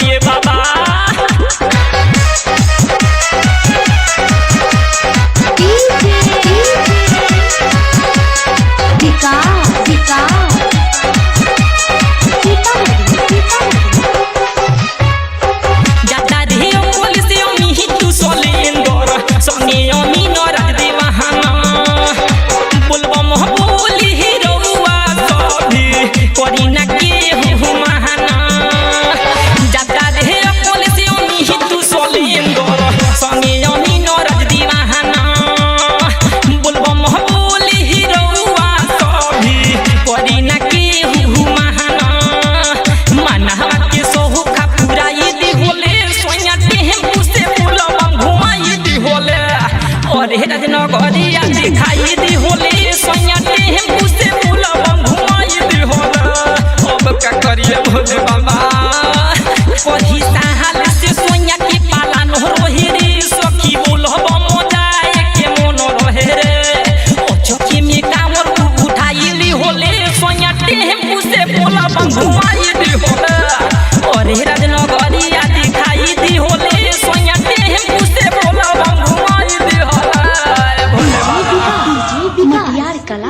दिए बाबा। नगरिया दिखाई दी होले सोया टेम्पू से बुलबम घुमाई दी होला। अब का करिए भोले बाबा कही साल से सोया के पालन हो रही रे सखी बुलबम जाए के मन रहे रे। ओ चौकी में कामर उठाई ली होले सोया टेम्पू से बुलबम घुमाई दी होला। और राजनगरिया दिखाई दी होले सोया टेम्पू से बुलबम घुमाई दी होला। कला